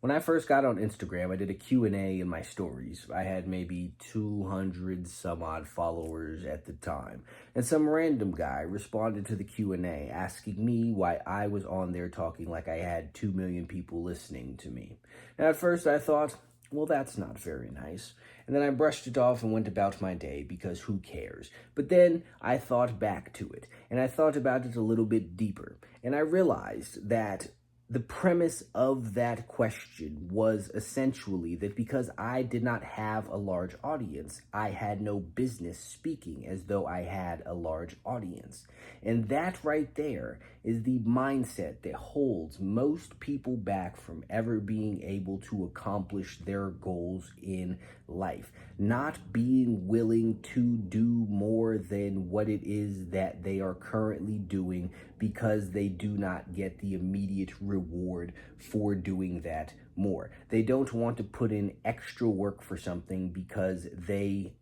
When I first got on Instagram, I did a Q&A in my stories. I had maybe 200 some odd followers at the time. And some random guy responded to the Q&A asking me why I was on there talking like I had 2 million people listening to me. Now at first I thought, well, that's not very nice. And then I brushed it off and went about my day because who cares? But then I thought back to it and I thought about it a little bit deeper. And I realized that the premise of that question was essentially that because I did not have a large audience, I had no business speaking as though I had a large audience. And that right there is the mindset that holds most people back from ever being able to accomplish their goals in life. Not being willing to do more than what it is that they are currently doing because they do not get the immediate reward for doing that more. They don't want to put in extra work for something because they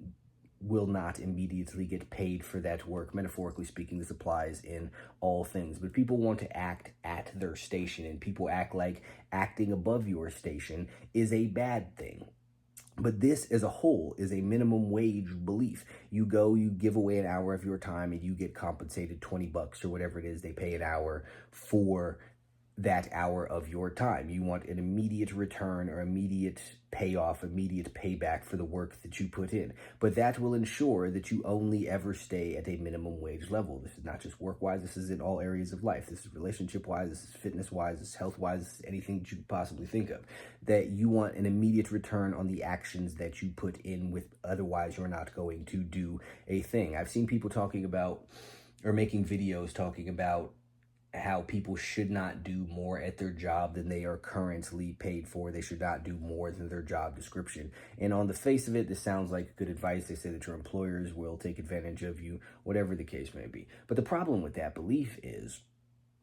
will not immediately get paid for that work. Metaphorically speaking, this applies in all things. But people want to act at their station, and people act like acting above your station is a bad thing. But this as a whole is a minimum wage belief. You go, you give away an hour of your time and you get compensated $20 or whatever it is they pay an hour for that hour of your time. You want an immediate return or immediate payoff, immediate payback for the work that you put in. But that will ensure that you only ever stay at a minimum wage level. This is not just work-wise, this is in all areas of life. This is relationship-wise, this is fitness-wise, this is health-wise, this is anything that you could possibly think of. That you want an immediate return on the actions that you put in with, otherwise you're not going to do a thing. I've seen people talking about, or making videos talking about, how people should not do more at their job than they are currently paid for. They should not do more than their job description. And on the face of it, this sounds like good advice. They say that your employers will take advantage of you, whatever the case may be. But the problem with that belief is,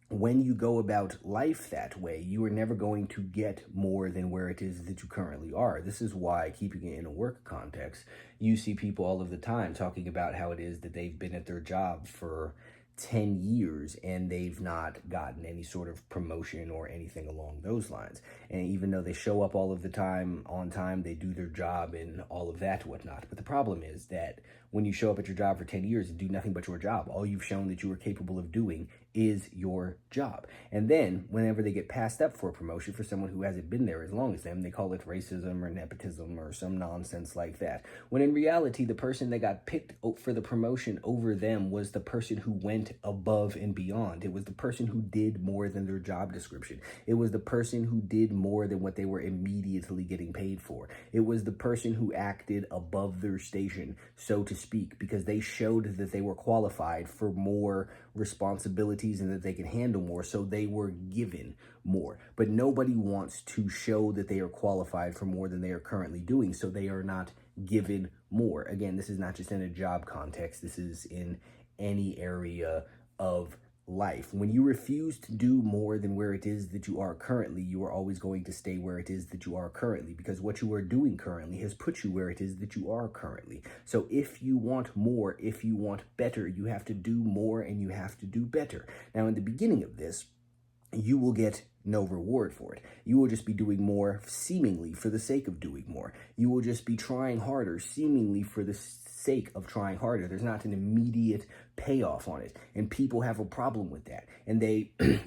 when you go about life that way, you are never going to get more than where it is that you currently are. This is why, keeping it in a work context, you see people all of the time talking about how it is that they've been at their job for 10 years and they've not gotten any sort of promotion or anything along those lines. And even though they show up all of the time, on time, they do their job and all of that whatnot. But the problem is that when you show up at your job for 10 years and do nothing but your job, all you've shown that you are capable of doing is your job. And then whenever they get passed up for a promotion for someone who hasn't been there as long as them, they call it racism or nepotism or some nonsense like that. When in reality, the person that got picked for the promotion over them was the person who went above and beyond. It was the person who did more than their job description. It was the person who did more than what they were immediately getting paid for. It was the person who acted above their station, so to speak, because they showed that they were qualified for more responsibilities and that they could handle more, so they were given more. But nobody wants to show that they are qualified for more than they are currently doing, so they are not given more. Again, this is not just in a job context, this is in any area of life. When you refuse to do more than where it is that you are currently, you are always going to stay where it is that you are currently, because what you are doing currently has put you where it is that you are currently. So if you want more, if you want better, you have to do more and you have to do better. Now, in the beginning of this, you will get no reward for it. You will just be doing more seemingly for the sake of doing more. You will just be trying harder seemingly for the sake of trying harder. There's not an immediate payoff on it. And people have a problem with that. And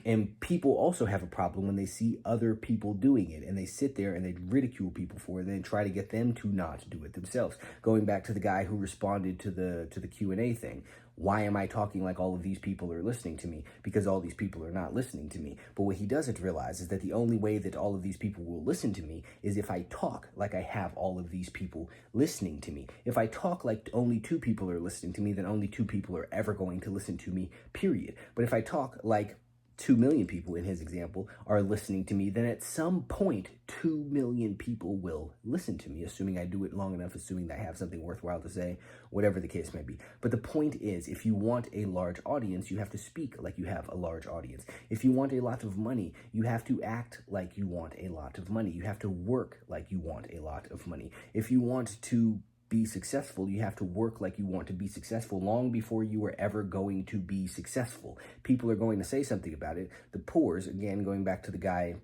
and people also have a problem when they see other people doing it and they sit there and they ridicule people for it and then try to get them to not do it themselves. Going back to the guy who responded to the Q&A thing. Why am I talking like all of these people are listening to me? Because all these people are not listening to me. But what he doesn't realize is that the only way that all of these people will listen to me is if I talk like I have all of these people listening to me. If I talk like only 2 people are listening to me, then only 2 people are ever going to listen to me, period. But if I talk like 2 million people in his example are listening to me, then at some point 2 million people will listen to me, assuming I do it long enough, assuming that I have something worthwhile to say, whatever the case may be. But the point is, if you want a large audience, you have to speak like you have a large audience. If you want a lot of money, you have to act like you want a lot of money. You have to work like you want a lot of money. If you want to be successful, you have to work like you want to be successful long before you are ever going to be successful. People are going to say something about it. The poors, again, going back to the guy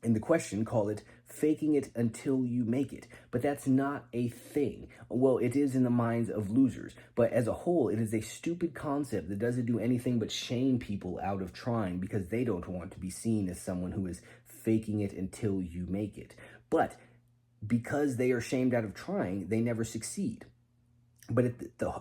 in the question, call it faking it until you make it. But that's not a thing. Well, it is in the minds of losers. But as a whole, it is a stupid concept that doesn't do anything but shame people out of trying because they don't want to be seen as someone who is faking it until you make it. But because they are shamed out of trying, they never succeed. But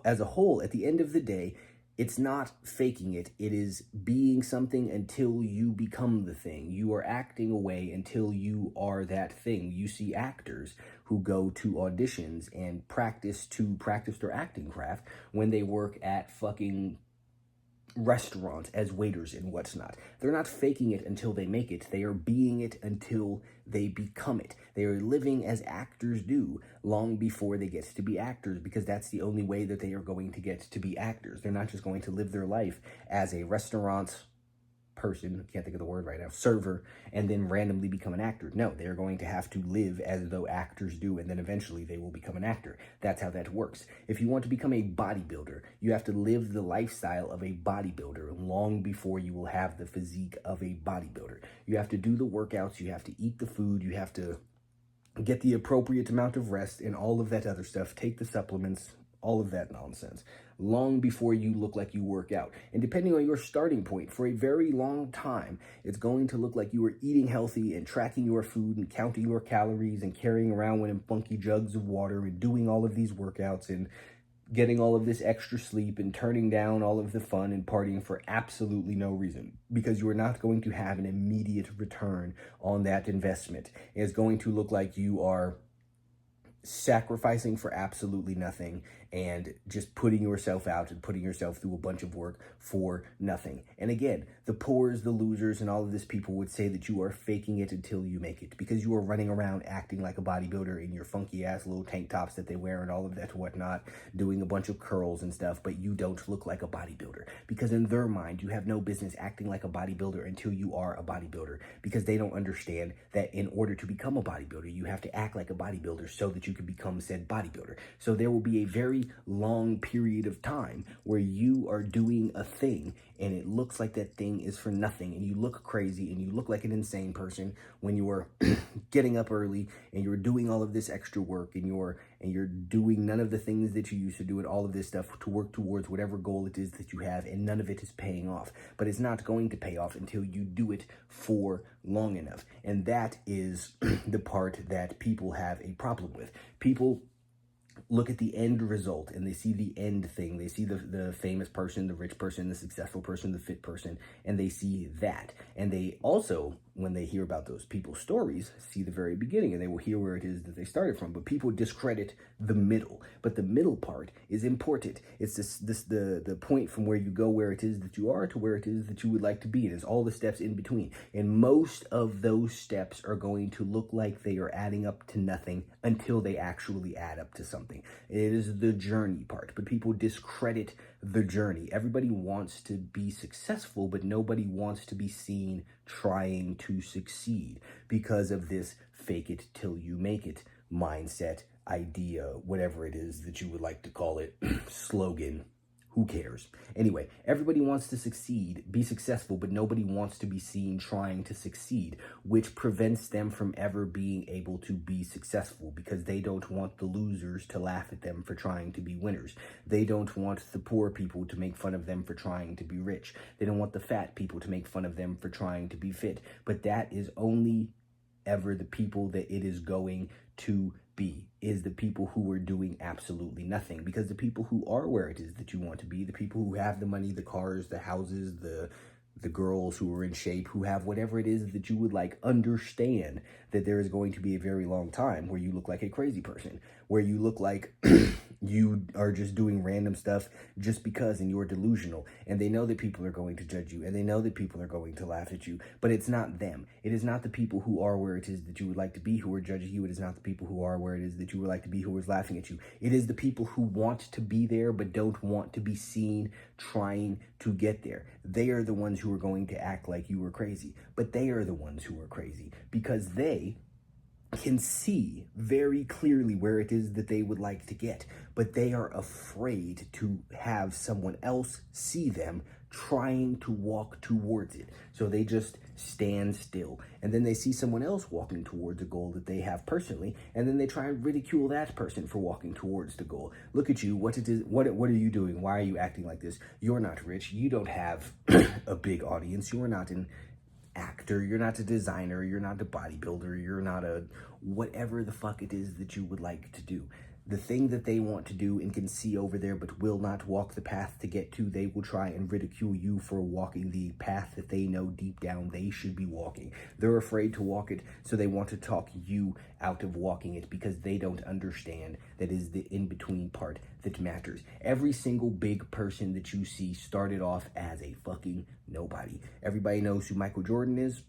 as a whole, at the end of the day, it's not faking it. It is being something until you become the thing. You are acting away until you are that thing. You see actors who go to auditions and practice their acting craft when they work at fucking restaurants as waiters and what's not. They're not faking it until they make it. They are being it until they become it. They are living as actors do long before they get to be actors, because that's the only way that they are going to get to be actors. They're not just going to live their life as a restaurant person, can't think of the word right now, server, and then randomly become an actor. No, they're going to have to live as though actors do, and then eventually they will become an actor. That's how that works. If you want to become a bodybuilder, you have to live the lifestyle of a bodybuilder long before you will have the physique of a bodybuilder. You have to do the workouts, you have to eat the food, you have to get the appropriate amount of rest and all of that other stuff, take the supplements, all of that nonsense, long before you look like you work out. And depending on your starting point, for a very long time, it's going to look like you are eating healthy and tracking your food and counting your calories and carrying around one of them funky jugs of water and doing all of these workouts and getting all of this extra sleep and turning down all of the fun and partying for absolutely no reason, because you are not going to have an immediate return on that investment. It's going to look like you are sacrificing for absolutely nothing and just putting yourself out and putting yourself through a bunch of work for nothing. And again, the poors, the losers, and all of this people would say that you are faking it until you make it, because you are running around acting like a bodybuilder in your funky ass little tank tops that they wear and all of that whatnot, doing a bunch of curls and stuff, but you don't look like a bodybuilder, because in their mind, you have no business acting like a bodybuilder until you are a bodybuilder, because they don't understand that in order to become a bodybuilder, you have to act like a bodybuilder so that you can become said bodybuilder. So there will be a very long period of time where you are doing a thing and it looks like that thing is for nothing, and you look crazy and you look like an insane person when you are getting up early and you're doing all of this extra work and you're doing none of the things that you used to do and all of this stuff to work towards whatever goal it is that you have, and none of it is paying off. But it's not going to pay off until you do it for long enough. And that is the part that people have a problem with. People look at the end result and they see the end thing. They see the famous person, the rich person, the successful person, the fit person, and they see that. And they also, when they hear about those people's stories, see the very beginning, and they will hear where it is that they started from. But people discredit the middle. But the middle part is important. It's the point from where you go where it is that you are to where it is that you would like to be. And it's all the steps in between. And most of those steps are going to look like they are adding up to nothing until they actually add up to something. It is the journey part, but people discredit the journey. Everybody wants to be successful, but nobody wants to be seen trying to succeed because of this fake it till you make it mindset, idea, whatever it is that you would like to call it, slogan. Who cares? Anyway, everybody wants to succeed, be successful, but nobody wants to be seen trying to succeed, which prevents them from ever being able to be successful, because they don't want the losers to laugh at them for trying to be winners. They don't want the poor people to make fun of them for trying to be rich. They don't want the fat people to make fun of them for trying to be fit. But that is only ever the people that it is going to be, is the people who are doing absolutely nothing. Because the people who are where it is that you want to be, the people who have the money, the cars, the houses, the girls who are in shape, who have whatever it is that you would like, understand that there is going to be a very long time where you look like a crazy person, where you look like you are just doing random stuff just because, and you're delusional. And they know that people are going to judge you, and they know that people are going to laugh at you, but it's not them. It is not the people who are where it is that you would like to be who are judging you. It is not the people who are where it is that you would like to be who is laughing at you. It is the people who want to be there but don't want to be seen trying to get there. They are the ones who are going to act like you are crazy, but they are the ones who are crazy because they can see very clearly where it is that they would like to get, but they are afraid to have someone else see them trying to walk towards it. So they just stand still. And then they see someone else walking towards a goal that they have personally, and then they try and ridicule that person for walking towards the goal. Look at you, what are you doing? Why are you acting like this? You're not rich. You don't have a big audience. You're not an actor, you're not a designer, you're not a bodybuilder, you're not a whatever the fuck it is that you would like to do. The thing that they want to do and can see over there but will not walk the path to get to, they will try and ridicule you for walking the path that they know deep down they should be walking. They're afraid to walk it, so they want to talk you out of walking it because they don't understand that is the in-between part that matters. Every single big person that you see started off as a fucking nobody. Everybody knows who Michael Jordan is,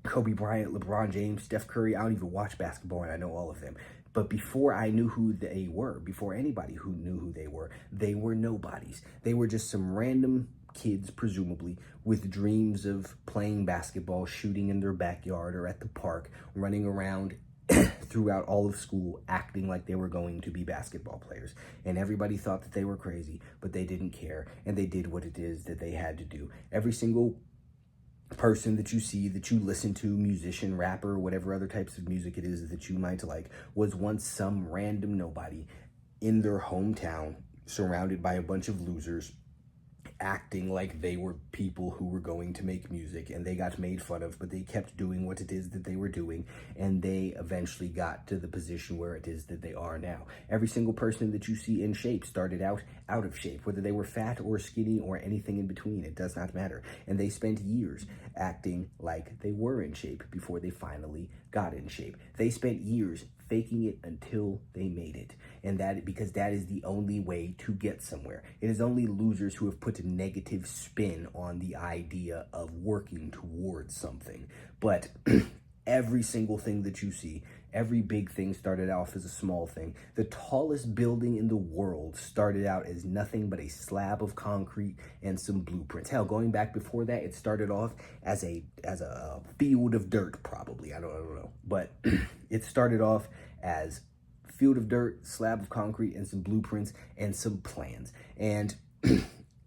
Kobe Bryant, LeBron James, Steph Curry. I don't even watch basketball and I know all of them. But before I knew who they were, before anybody who knew who they were nobodies. They were just some random kids, presumably, with dreams of playing basketball, shooting in their backyard or at the park, running around throughout all of school, acting like they were going to be basketball players. And everybody thought that they were crazy, but they didn't care. And they did what it is that they had to do. Every single person that you see, that you listen to, musician, rapper, whatever other types of music it is that you might like, was once some random nobody in their hometown, surrounded by a bunch of losers, acting like they were people who were going to make music, and they got made fun of, but they kept doing what it is that they were doing, and they eventually got to the position where it is that they are now. Every single person that you see in shape started out of shape, whether they were fat or skinny or anything in between, it does not matter. And they spent years acting like they were in shape before they finally got in shape. They spent years faking it until they made it. And that, because that is the only way to get somewhere. It is only losers who have put a negative spin on the idea of working towards something. But every single thing that you see, every big thing started off as a small thing. The tallest building in the world started out as nothing but a slab of concrete and some blueprints. Hell, going back before that, it started off as a field of dirt, probably. I don't know. But it started off as field of dirt, slab of concrete, and some blueprints and some plans. And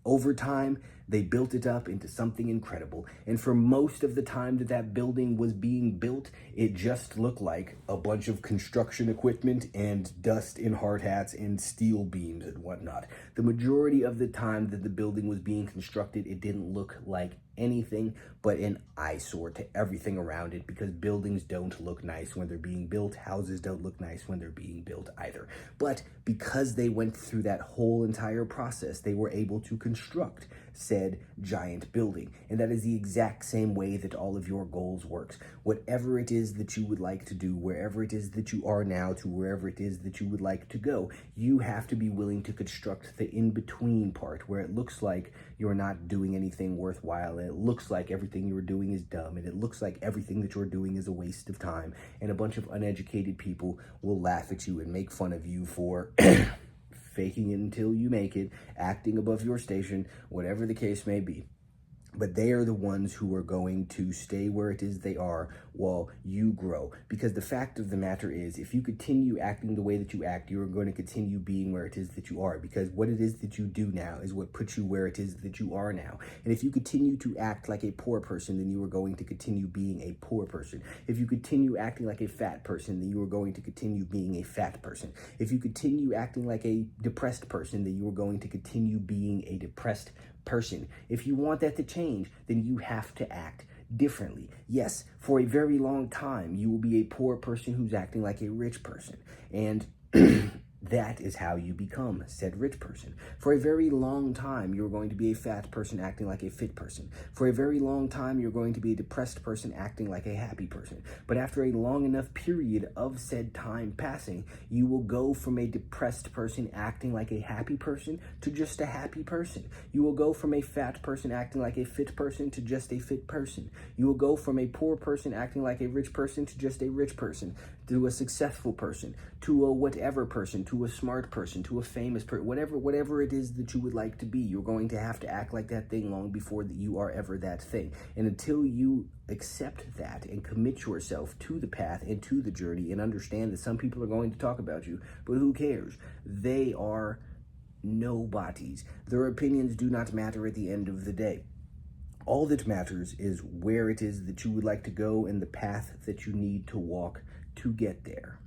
over time, they built it up into something incredible. And for most of the time that that building was being built, it just looked like a bunch of construction equipment and dust and hard hats and steel beams and whatnot. The majority of the time that the building was being constructed, it didn't look like anything but an eyesore to everything around it, because buildings don't look nice when they're being built. Houses don't look nice when they're being built either. But because they went through that whole entire process, they were able to construct said giant building. And that is the exact same way that all of your goals works. Whatever it is that you would like to do, wherever it is that you are now to wherever it is that you would like to go, you have to be willing to construct the in-between part where it looks like you're not doing anything worthwhile, and it looks like everything you're doing is dumb, and it looks like everything that you're doing is a waste of time, and a bunch of uneducated people will laugh at you and make fun of you for faking it until you make it, acting above your station, whatever the case may be. But they are the ones who are going to stay where it is they are while you grow. Because the fact of the matter is, if you continue acting the way that you act, you are going to continue being where it is that you are. Because what it is that you do now is what puts you where it is that you are now. And if you continue to act like a poor person, then you are going to continue being a poor person. If you continue acting like a fat person, then you are going to continue being a fat person. If you continue acting like a depressed person, then you are going to continue being a depressed person. If you want that to change, then you have to act differently. Yes, for a very long time, you will be a poor person who's acting like a rich person. And that is how you become said rich person. For a very long time, you're going to be a fat person acting like a fit person. For a very long time, you're going to be a depressed person acting like a happy person. But after a long enough period of said time passing, you will go from a depressed person acting like a happy person to just a happy person. You will go from a fat person acting like a fit person to just a fit person. You will go from a poor person acting like a rich person to just a rich person, to a successful person, to a whatever person, to a smart person, to a famous person, whatever it is that you would like to be. You're going to have to act like that thing long before that you are ever that thing. And until you accept that and commit yourself to the path and to the journey and understand that some people are going to talk about you, but who cares? They are Nobody's. Their opinions do not matter at the end of the day. All that matters is where it is that you would like to go and the path that you need to walk to get there.